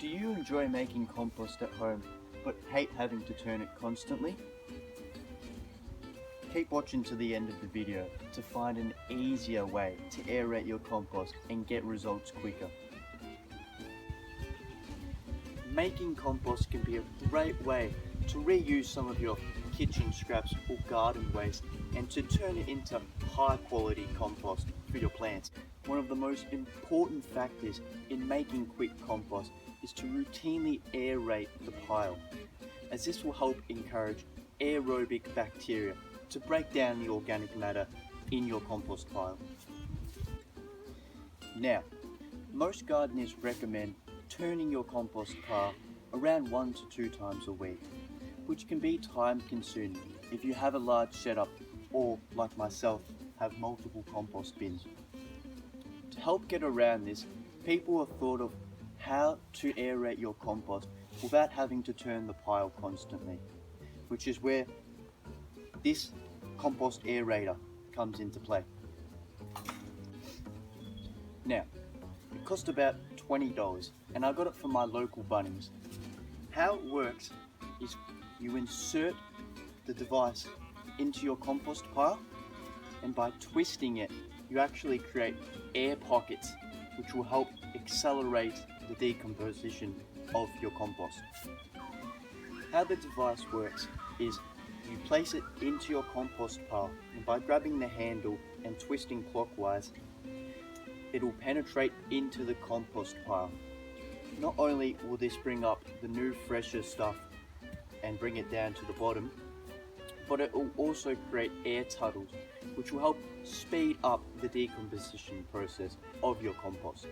Do you enjoy making compost at home but hate having to turn it constantly? Keep watching to the end of the video to find an easier way to aerate your compost and get results quicker. Making compost can be a great way to reuse some of your kitchen scraps or garden waste and to turn it into high quality compost for your plants. One of the most important factors in making quick compost is to routinely aerate the pile, as this will help encourage aerobic bacteria to break down the organic matter in your compost pile. Now, most gardeners recommend turning your compost pile around 1 to 2 times a week, which can be time consuming if you have a large setup or, like myself, have multiple compost bins. To help get around this, people have thought of how to aerate your compost without having to turn the pile constantly, which is where this compost aerator comes into play. Now, it cost about $20 and I got it from my local Bunnings. How it works is you insert the device into your compost pile, and by twisting it you actually create air pockets which will help accelerate the decomposition of your compost. How the device works is you place it into your compost pile, and by grabbing the handle and twisting clockwise, it will penetrate into the compost pile. Not only will this bring up the new fresher stuff and bring it down to the bottom, but it will also create air tunnels which will help speed up the decomposition process of your compost.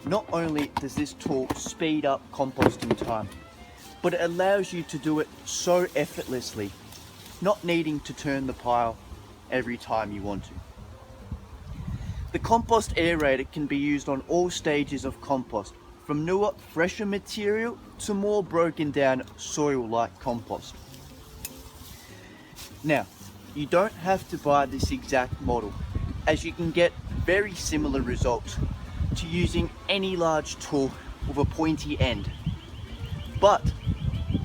Not only does this tool speed up composting time, but it allows you to do it so effortlessly, not needing to turn the pile every time you want to. The compost aerator can be used on all stages of compost, from newer, fresher material to more broken down soil-like compost. Now, you don't have to buy this exact model, as you can get very similar results to using any large tool with a pointy end. But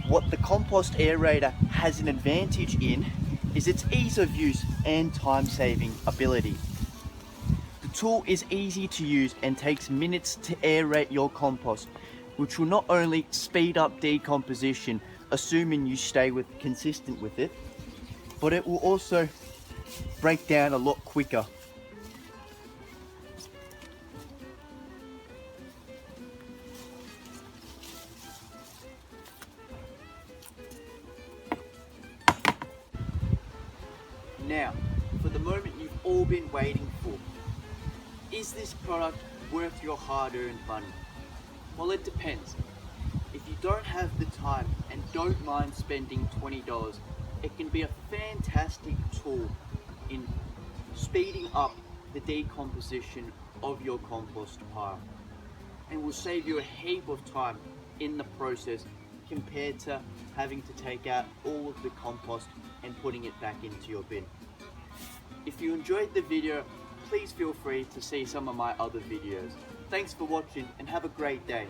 what the compost aerator has an advantage in is its ease of use and time-saving ability. The tool is easy to use and takes minutes to aerate your compost, which will not only speed up decomposition, assuming you stay consistent with it, but it will also break down a lot quicker. Now, for the moment you've all been waiting for. Is this product worth your hard-earned money? Well, it depends. If you don't have the time and don't mind spending $20, it can be a fantastic tool in speeding up the decomposition of your compost pile, and will save you a heap of time in the process compared to having to take out all of the compost and putting it back into your bin. If you enjoyed the video, please feel free to see some of my other videos. Thanks for watching and have a great day.